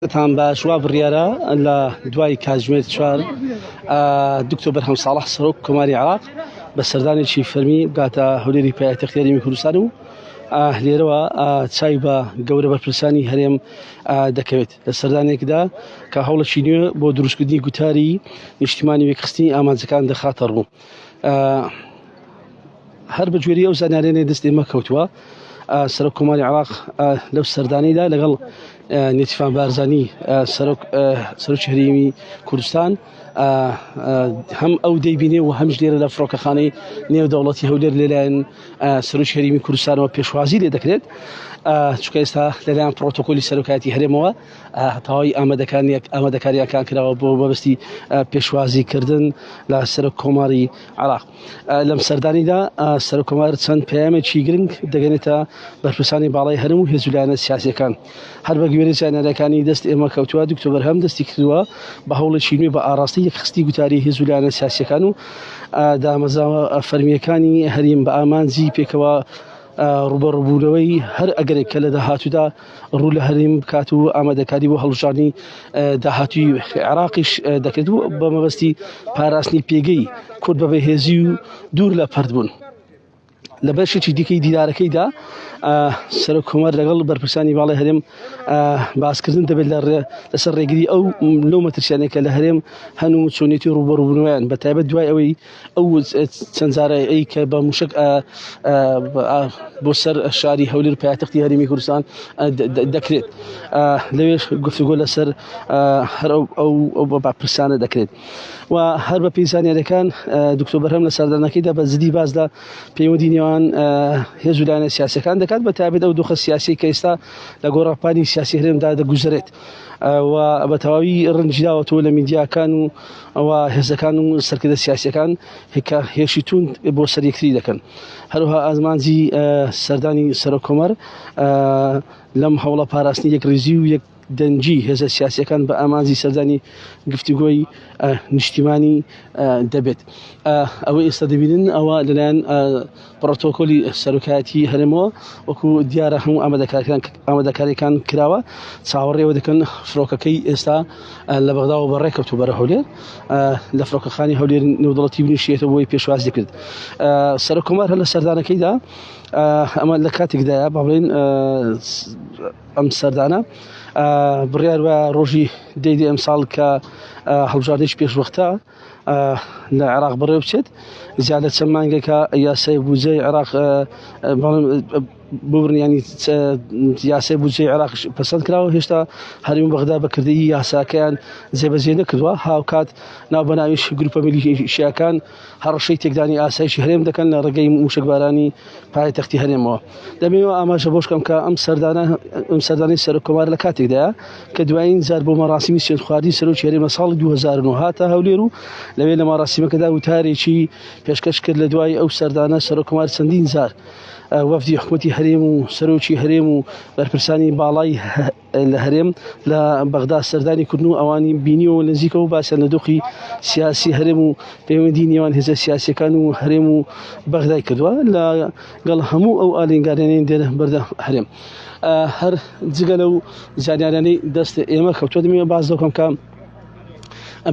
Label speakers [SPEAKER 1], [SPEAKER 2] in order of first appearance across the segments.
[SPEAKER 1] تان باش وا بڕیارە لە دوای کاتژمێر 4 دکتۆر بەرهەم ساڵح سەرۆک کۆماری عێراق بە سەردانێکی فەرمی بگاتە هەولێری پایتەختی هەرێمی کوردستان و لێرەوە چای بە گەورە بەرپرسانی هەرێم دەکەوێت لە سەردانێکدا کە هەوڵێکی نوێ بۆ دروستکردنی گوتاری نیشتیمانی وێکخستنی ئامانجەکان دەخاتە ڕوو. هەر بە گوێرەی ئەو زانیاریانەی دەست ئێمە کەوتووە سەرۆک کۆماری عێراق لەو سەردانیدا لەگەڵ نێچیفان بارزانی سەرۆکی هەرێمی کوردستان هەم ئەو دەیبینێ و هەمش لێرە لە فڕۆکەخانەی نێودەوڵەتی هەولێر لەلایەن سەرۆکی هەرێمی کوردستانەوە پێشوازی لێ دەکرێت، چونکە ئێستا لەلایەن پڕۆتۆکۆلی سەرۆکایەتی هەرێمەوە تەواوی ئامادەکاریەکان کراوە بۆ بەبستی پێشوازیکردن لە سەرۆک کۆماری عێراق. لەم سەردانیدا سەرۆک کۆمار چەند پەیامێکی گرنگ دەگەنێتە بەرپرسانی باڵای هەرم و هێزولایەنە سیاسیەکان. هەر بە گوێرەی زانیاریەکانی دەست ئێمە کەوتووە دکتۆر بەرهەم دەستی کردووە بە هەوڵێکی نوێ بە ئاراستی یەکخستی گوتاری هێزولایەنە سیاسیەکان و دامەزراوە فەرمیەکانی هەرێم بە ئامانجی پێکەوە ڕوبەڕووبوونەوەی هەر ئەگەرێک کە لە داهاتوودا ڕوو لە هەرێم بکات و ئامادەکاری بۆ هەڵبژاردننی داهاتووی عێراقیش دەکرێت و بە مەبەستی پاراستنی پێگەی کورد بە بەهێزی و دوور لە پەردبوون. لە بەشێکی دیکەی دیدارەکەیدا سەرۆک کۆمار لەگەڵ بەرپرسانی باڵای هەرێم باسکردن دەبێت لەسەر ڕێگری ئەو لەو مەترسیانێکە لە هەرێم هەنوو چۆنێتی ڕوبەڕووبوونەوەیان بەتایبەت دوای ئەوەی ئەو چەند جارەی کە بە موشک بۆ سەر شاری هەولێر پایتەختی هەرێمی کوردستان دەکرێت، لەوێش گفتوگۆ لەسەر هەر ئەو بەرپرسانە دەکرێت و هەر بە پێی زانیاریەکان دکتۆر بەرهەم لە سەردانەکەیدا بە زدی بازدا پەیوەندی نێوان هێزولایەنە سیاسیەکان دەکات بەتایبەت ئەو دۆخە سیاسی کە ئێستا لە گۆڕاپانی سیاسی هەرێمدا دەگوزارێت و بە تەواوی ڕەنجی داوەتەوە لە میدیاکان و ئەوە هێزەکان و سەرکردە سیاسیەکان هێشی تون بۆ سەرەکتری دەکەن. هەروەها ئازمانجی سەردانی سەرۆک کۆمار لەم هەوڵە پاراستنی یەکڕێزی و یەک دەنجی هێزە سیاسیەکان بە ئامانجی سەردانی گفتوگۆی نیشتیمانی دەبێت. ئەوەی ئێستا دەبینن ئەوە لەلایەن پڕۆتۆکۆلی سەرۆکایەتی هەرێمەوە وەکو دیارە هەموو ئامادەکاریەکان کراوە چاوەڕێوە دەکەن فڕۆکەکەی ئێستا لە بەغداوە بەڕێکەوتوو بەرە هەولێر لە فڕۆکەخانی هەولێر نێودەوڵەتی بنیشێتەوە بۆی پێشواز دەکرد. سەرۆک کۆمار هەر لە سەردانەکەیدا ئەمە لە کاتێکدایە با بڵێن ئەم سەردانە بڕیار وە ڕۆژی دەیدی ئەم ساڵ کە هەڵبژاردنێکی پێشوەختە لە عێراق بڕێ بچێت زیاد لە چەند مانگێکە یاسای بودجەی عێراق ببرنیانی یاسای بودجەی عێراق پەسەند کراوە، هێشتا هەرێمی بەغدا بەکردەی یاساکەیان جێبەجێ نەکردووە. هاوکات ناوبەناویش گروپە میلیشیاکان هەڕەشەی تێکدانی ئاسایشی هەرێم دەکەن لە ڕێگەی موشکبارانی پایتەختی هەرێمەوە. دەبێتەوە ئاماژە بۆ بکەم کە ئەم سەردانەی سەرۆک کۆمار لە کاتێکدایە کە دوایین جار بۆ مەراسیمی سوێند خواردنی سەرۆکی هەرێمە ساڵی 2009 هاتە هەولێر و لەوێ لە مەراسیمەکەدا وتارێکی پێشکەش کرد لە دوای ئەو سەردانە سەرۆک کۆمار چەندین جار وەفدی حکوومەتی هەرێم و سەرۆکی هەرێم و بەرپرسانی باڵای لە هەرێم لە بەغدا سەردانی کردن و ئەوانی بینیەوە نزیکەوە باسییان لە دۆخی سیاسی هەرێم و پەیوەندی نێوان هێزە سیاسیەکان و هەرێم و بەغدای کردووە لەگەڵ هەموو ئەو ئالینگارانەی دێنە بەردە هەرێم. هەر جگە لەو زانیاریانەی دەست ئێمە کەوتووە دەمەوێت باس دەکەم کە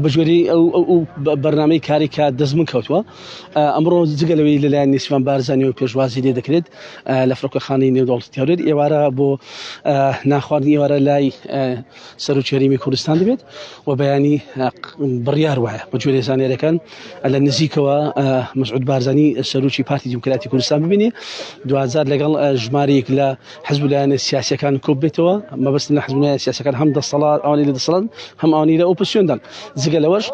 [SPEAKER 1] بەژێری ئەو بەرنامەی کاری کە دەست من کەوتووە ئەمڕۆ جگە لەوەی لەلایەن نیشتیمان بارزانی و پێشوازی لێ دەکرێت لە فڕۆکەخانەی نێودەوڵەتی هەولێر ئێوارە بۆ ناخواردنی ئێوارە لای سەرۆکی هەرێمی کوردستان دەبێت و بەیانی بڕیار وایە بە گوێرەی زانیاریەکان لە نزیکەوە مەسعود بارزانی سەرۆکی پارتی دیموکراتی کوردستان ببینێ دوازار لەگەڵ ژمارەیەک لە حیزبولایەنە سیاسیەکان کۆب بێتەوە مەبەست لە حیزبولایەنە سیاسیەکان هەم دەسەڵات ئەوانی لە دەسەڵات هەم ئەوانی لە ئۆپۆزیسیۆندان جگە لەوەش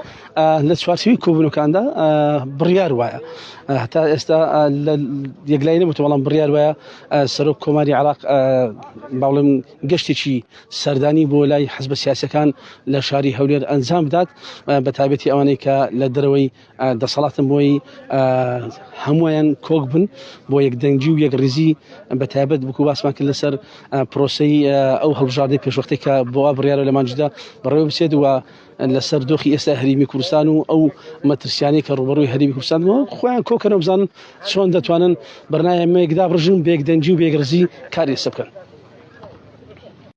[SPEAKER 1] لە چوارچێوەی کۆبوونەکاندا بڕیار وایە هەتا ئێستا یەکلای نەبووە، بەڵام بڕیار وایە سەرۆک کۆماری عێراق باوڵێم گەشتێکی سەردانی بۆ لای حیزبە سیاسیەکان لە شاری هەولێر ئەنجام بدات بە تایبەتی ئەوانەی کە لە دەرەوەی دەسەڵاتن بۆی هەموویان کۆک بن بۆ یەک دەنگی و یەک ڕێزی بە تایبەت بکو باسمان کرد لەسەر پرۆسەی ئەو هەڵبژاردنەی پێشوەختەی کە بۆ بڕیارە لە مانجدا بەڕێوە بچێت و لەسەر دۆخی ئێستا هەرێمی کوردستان و ئەو مەترسیانەی کە ڕوبەڕووی هەرێمی کوردستانەوە خۆیان کۆکەنەوە بزانن چۆن دەتوانن بەرنامەیەک دابڕژن بە یەک دەنگی و بە یەک ڕێزی کاری ئێستا بکەن.